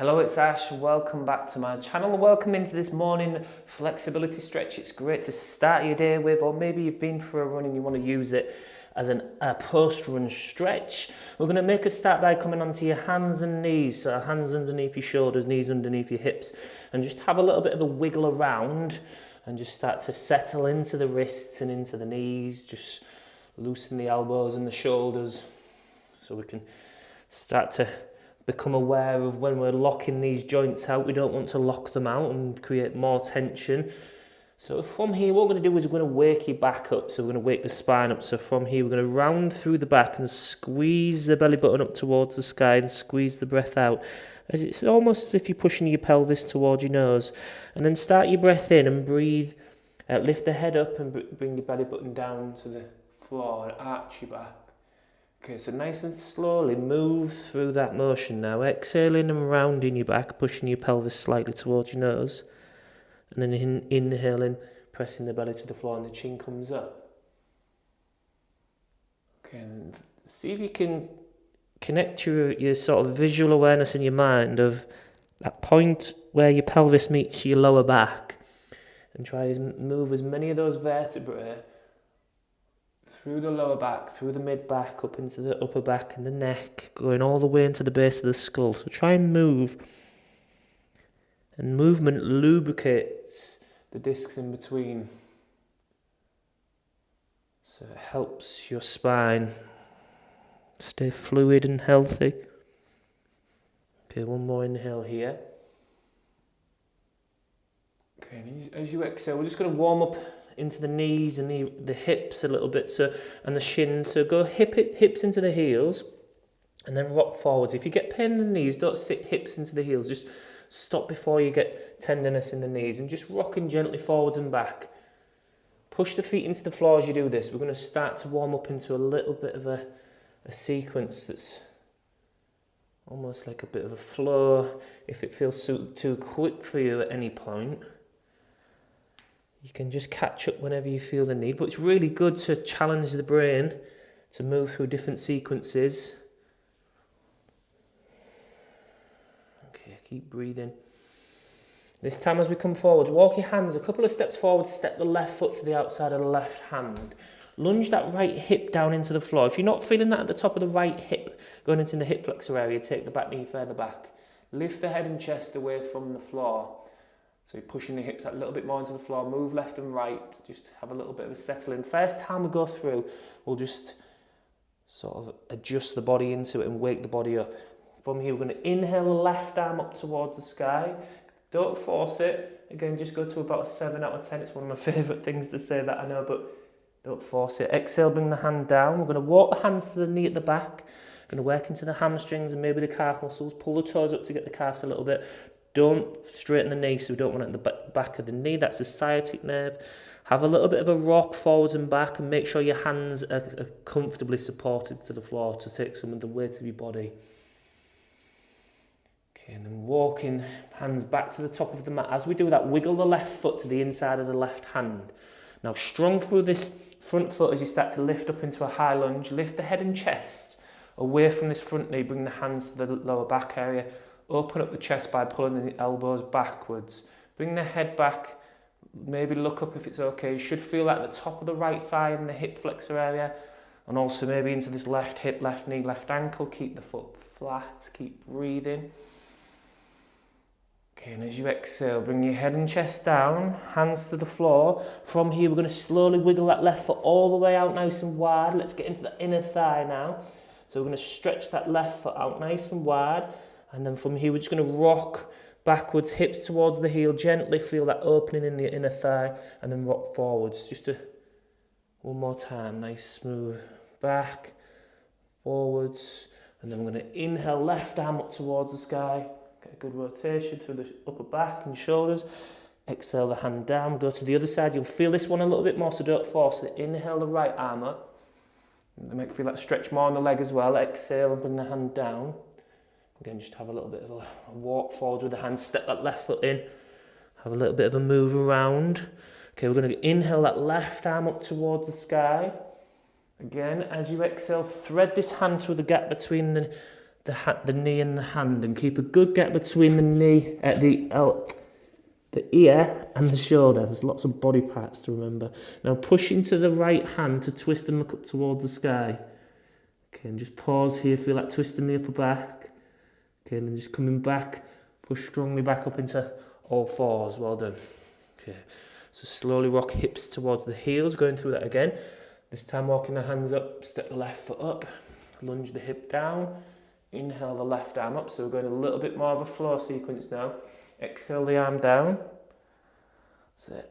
Hello, it's Ash. Welcome back to my channel. Welcome into this morning flexibility stretch. It's great to start your day with, or maybe you've been for a run and you want to use it as a post-run stretch. We're going to make a start by coming onto your hands and knees. So hands underneath your shoulders, knees underneath your hips, and just have a little bit of a wiggle around and just start to settle into the wrists and into the knees. Just loosen the elbows and the shoulders so we can start to become aware of when we're locking these joints out. We don't want to lock them out and create more tension. So from here, what we're going to do is we're going to wake your back up. So we're going to wake the spine up. So from here, we're going to round through the back and squeeze the belly button up towards the sky and squeeze the breath out. It's almost as if you're pushing your pelvis towards your nose. And then start your breath in and breathe. Lift the head up and bring your belly button down to the floor and arch your back. Okay, so nice and slowly move through that motion now, exhaling and rounding your back, pushing your pelvis slightly towards your nose, and then inhaling, pressing the belly to the floor and the chin comes up. Okay, and see if you can connect your sort of visual awareness in your mind of that point where your pelvis meets your lower back, and try to move as many of those vertebrae through the lower back, through the mid-back, up into the upper back and the neck, going all the way into the base of the skull. So try and move. And movement lubricates the discs in between. So it helps your spine stay fluid and healthy. Okay, one more inhale here. Okay, and as you exhale, we're just going to warm up into the knees and the hips a little bit, and the shins. So go hips into the heels and then rock forwards. If you get pain in the knees, don't sit hips into the heels. Just stop before you get tenderness in the knees and just rocking gently forwards and back. Push the feet into the floor as you do this. We're going to start to warm up into a little bit of a sequence that's almost like a bit of a flow. If it feels too quick for you at any point, you can just catch up whenever you feel the need, but it's really good to challenge the brain to move through different sequences. Okay, keep breathing. This time as we come forward, walk your hands a couple of steps forward, step the left foot to the outside of the left hand. Lunge that right hip down into the floor. If you're not feeling that at the top of the right hip, going into the hip flexor area, take the back knee further back. Lift the head and chest away from the floor. So you're pushing the hips a little bit more into the floor, move left and right, just have a little bit of a settle in. First time we go through, we'll just sort of adjust the body into it and wake the body up. From here, we're going to inhale the left arm up towards the sky. Don't force it. Again, just go to about a 7 out of 10. It's one of my favourite things to say that, I know, but don't force it. Exhale, bring the hand down. We're going to walk the hands to the knee at the back. Going to work into the hamstrings and maybe the calf muscles. Pull the toes up to get the calves a little bit. Don't straighten the knee, so we don't want it at the back of the knee. That's the sciatic nerve. Have a little bit of a rock forwards and back, and make sure your hands are comfortably supported to the floor to take some of the weight of your body. Okay, and then walking hands back to the top of the mat. As we do that, wiggle the left foot to the inside of the left hand. Now strong through this front foot as you start to lift up into a high lunge. Lift the head and chest away from this front knee. Bring the hands to the lower back area. Open up the chest by pulling the elbows backwards. Bring the head back. Maybe look up if it's okay. You should feel at the top of the right thigh in the hip flexor area. And also maybe into this left hip, left knee, left ankle. Keep the foot flat. Keep breathing. Okay, and as you exhale, bring your head and chest down. Hands to the floor. From here, we're going to slowly wiggle that left foot all the way out nice and wide. Let's get into the inner thigh now. So we're going to stretch that left foot out nice and wide. And then from here, we're just going to rock backwards, hips towards the heel, gently feel that opening in the inner thigh, and then rock forwards. Just one more time, nice, smooth, back, forwards. And then we're going to inhale, left arm up towards the sky, get a good rotation through the upper back and shoulders. Exhale the hand down, go to the other side. You'll feel this one a little bit more, so don't force it. Inhale the right arm up. You might feel that stretch more on the leg as well. Exhale and bring the hand down. Again, just have a little bit of a walk forward with the hands, step that left foot in, have a little bit of a move around. Okay, we're going to inhale that left arm up towards the sky. Again, as you exhale, thread this hand through the gap between the knee and the hand, and keep a good gap between the knee, the ear and the shoulder. There's lots of body parts to remember. Now push into the right hand to twist and look up towards the sky. Okay, and just pause here, feel like twisting the upper back. Okay, and then just coming back, push strongly back up into all fours. Well done. Okay, so slowly rock hips towards the heels, going through that again. This time walking the hands up, step the left foot up, lunge the hip down, inhale the left arm up. So we're going a little bit more of a flow sequence now. Exhale the arm down. So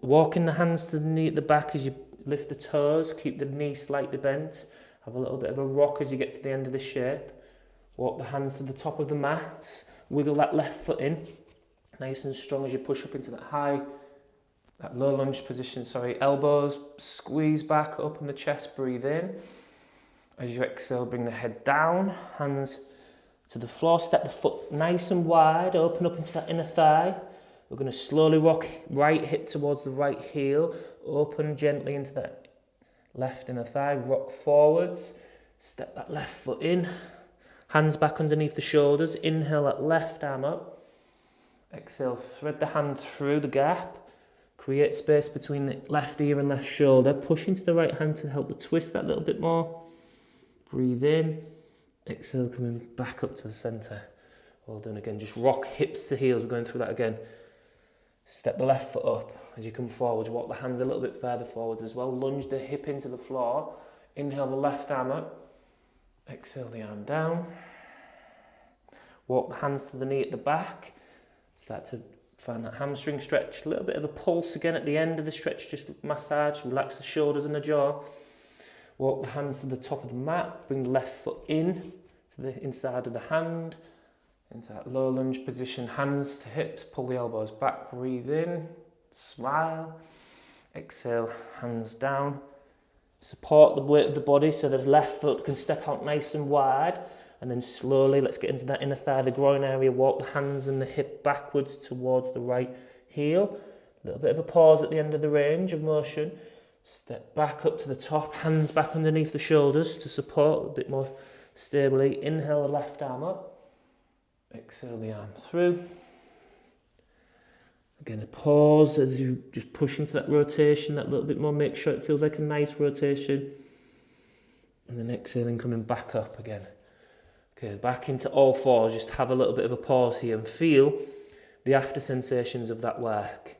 walking the hands to the knee at the back as you lift the toes, keep the knee slightly bent. Have a little bit of a rock as you get to the end of the shape. Walk the hands to the top of the mat, wiggle that left foot in, nice and strong as you push up into that low lunge position, elbows squeeze back up in the chest, breathe in. As you exhale, bring the head down, hands to the floor, step the foot nice and wide, open up into that inner thigh. We're going to slowly rock right hip towards the right heel, open gently into that left inner thigh, rock forwards, step that left foot in, hands back underneath the shoulders, inhale that left arm up, exhale, thread the hand through the gap, create space between the left ear and left shoulder, push into the right hand to help the twist that little bit more, breathe in, exhale, coming back up to the centre. Well done again, just rock hips to heels, we're going through that again. Step the left foot up as you come forward, walk the hands a little bit further forwards as well, lunge the hip into the floor, inhale the left arm up, exhale the arm down, walk the hands to the knee at the back, start to find that hamstring stretch, a little bit of a pulse again at the end of the stretch, just massage, relax the shoulders and the jaw. Walk the hands to the top of the mat, bring the left foot in to the inside of the hand, into that low lunge position, hands to hips, pull the elbows back, breathe in, smile, exhale, hands down. Support the weight of the body so the left foot can step out nice and wide, and then slowly, let's get into that inner thigh, the groin area, walk the hands and the hip backwards towards the right heel. A little bit of a pause at the end of the range of motion. Step back up to the top, hands back underneath the shoulders to support a bit more stably. Inhale the left arm up. Exhale the arm through. Again, a pause as you just push into that rotation, that little bit more, make sure it feels like a nice rotation. And then exhaling, coming back up again. Okay, back into all fours, just have a little bit of a pause here and feel the after sensations of that work.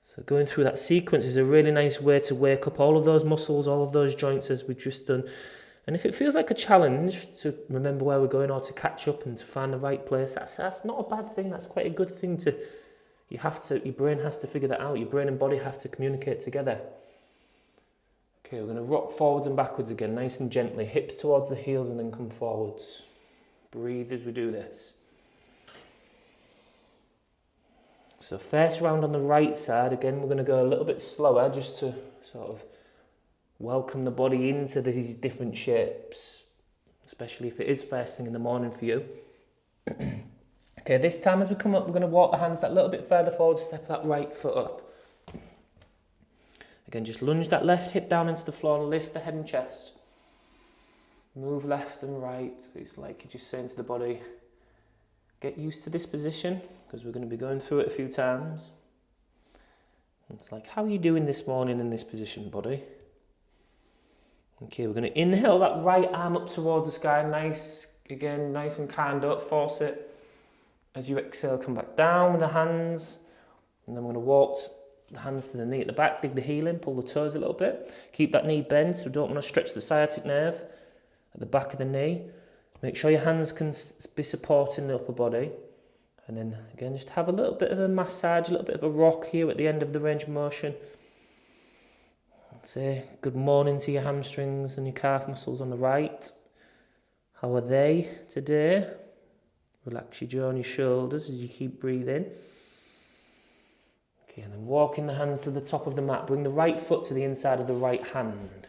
So going through that sequence is a really nice way to wake up all of those muscles, all of those joints as we've just done. And if it feels like a challenge to remember where we're going or to catch up and to find the right place, that's not a bad thing. That's quite a good thing your brain has to figure that out. Your brain and body have to communicate together. Okay, we're going to rock forwards and backwards again, nice and gently. Hips towards the heels and then come forwards. Breathe as we do this. So first round on the right side, again, we're going to go a little bit slower just to sort of welcome the body into these different shapes, especially if it is first thing in the morning for you. Okay, this time as we come up, we're going to walk the hands that little bit further forward, step that right foot up. Again, just lunge that left hip down into the floor and lift the head and chest. Move left and right. It's like you're just saying to the body, get used to this position, because we're going to be going through it a few times. It's like, how are you doing this morning in this position, body? Okay, we're going to inhale that right arm up towards the sky, nice and kind, don't force it. As you exhale, come back down with the hands, and then we're going to walk the hands to the knee at the back, dig the heel in, pull the toes a little bit. Keep that knee bent, so we don't want to stretch the sciatic nerve at the back of the knee. Make sure your hands can be supporting the upper body. And then again, just have a little bit of a massage, a little bit of a rock here at the end of the range of motion. Say good morning to your hamstrings and your calf muscles on the right. How are they today? Relax your jaw and your shoulders as you keep breathing. Okay, and then walking the hands to the top of the mat. Bring the right foot to the inside of the right hand.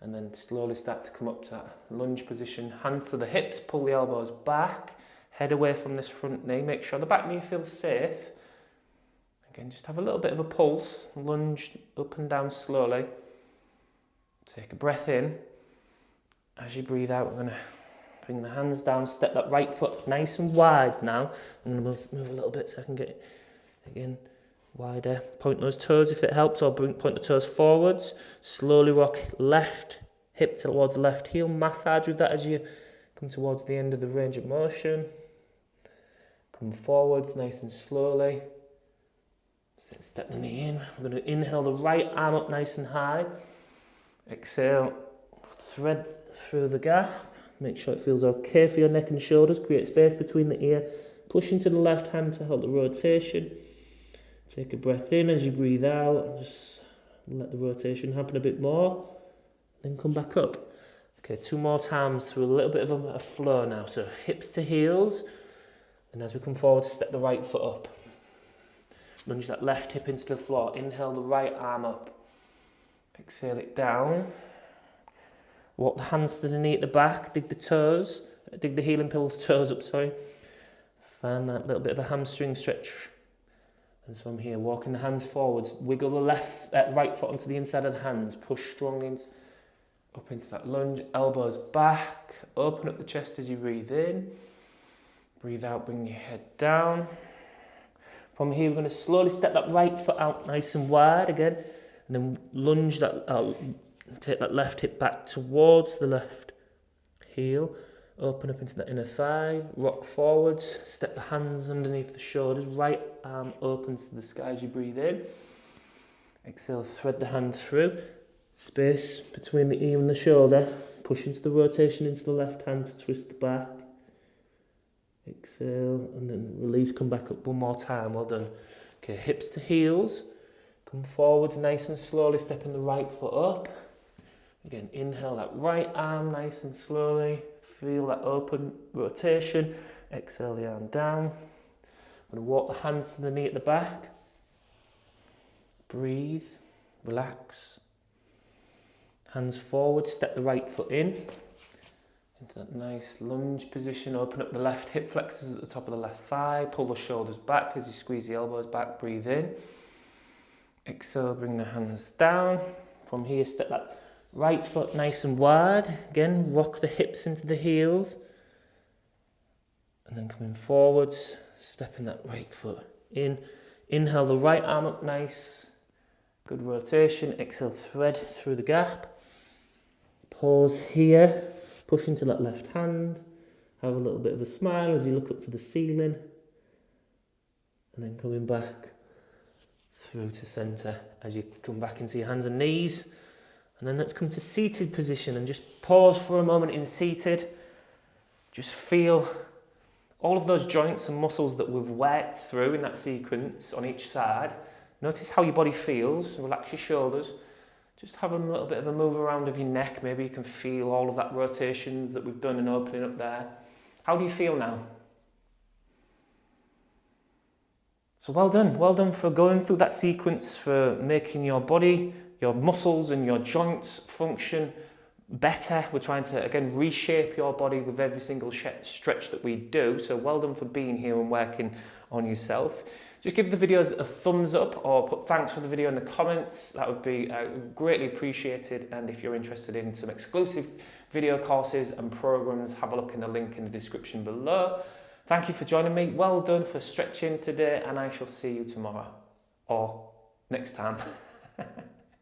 And then slowly start to come up to that lunge position. Hands to the hips, pull the elbows back. Head away from this front knee. Make sure the back knee feels safe. Again, just have a little bit of a pulse. Lunge up and down slowly. Take a breath in. As you breathe out, we're going to bring the hands down, step that right foot nice and wide now. I'm going to move a little bit so I can get it, again, wider. Point those toes if it helps, or point the toes forwards. Slowly rock left hip towards the left heel. Massage with that as you come towards the end of the range of motion. Come forwards nice and slowly. Step the knee in. We're going to inhale the right arm up nice and high. Exhale, thread through the gap. Make sure it feels okay for your neck and shoulders. Create space between the ear. Push into the left hand to help the rotation. Take a breath in as you breathe out. Just let the rotation happen a bit more. Then come back up. Okay, 2 more times through a little bit of a flow now. So hips to heels. And as we come forward, step the right foot up. Lunge that left hip into the floor. Inhale the right arm up. Exhale it down. Walk the hands to the knee at the back. Dig the toes. Dig the heel and pull the toes up, sorry. Find that little bit of a hamstring stretch. And so from here, walking the hands forwards. Wiggle the right foot onto the inside of the hands. Push strongly up into that lunge. Elbows back. Open up the chest as you breathe in. Breathe out, bring your head down. From here, we're going to slowly step that right foot out nice and wide again. And then lunge that out. Take that left hip back towards the left heel. Open up into the inner thigh. Rock forwards. Step the hands underneath the shoulders. Right arm opens to the sky as you breathe in. Exhale, thread the hand through. Space between the ear and the shoulder. Push into the rotation into the left hand to twist the back. Exhale, and then release, come back up one more time. Well done. Okay, hips to heels. Come forwards nice and slowly, stepping the right foot up. Again, inhale that right arm nice and slowly. Feel that open rotation. Exhale the arm down. I'm going to walk the hands to the knee at the back. Breathe, relax. Hands forward, step the right foot in. Into that nice lunge position. Open up the left hip flexors at the top of the left thigh. Pull the shoulders back as you squeeze the elbows back. Breathe in. Exhale, bring the hands down. From here, step that right foot nice and wide. Again, rock the hips into the heels. And then coming forwards, stepping that right foot in. Inhale the right arm up nice. Good rotation. Exhale, thread through the gap. Pause here. Push into that left hand. Have a little bit of a smile as you look up to the ceiling. And then coming back through to centre as you come back into your hands and knees. And then let's come to seated position and just pause for a moment in seated. Just feel all of those joints and muscles that we've worked through in that sequence on each side. Notice how your body feels. Relax your shoulders. Just have a little bit of a move around of your neck. Maybe you can feel all of that rotations that we've done and opening up there. How do you feel now? So well done for going through that sequence, for making your body, your muscles and your joints function better. We're trying to, again, reshape your body with every single stretch that we do. So well done for being here and working on yourself. Just give the videos a thumbs up or put thanks for the video in the comments. That would be greatly appreciated. And if you're interested in some exclusive video courses and programs, have a look in the link in the description below. Thank you for joining me. Well done for stretching today, and I shall see you tomorrow or next time.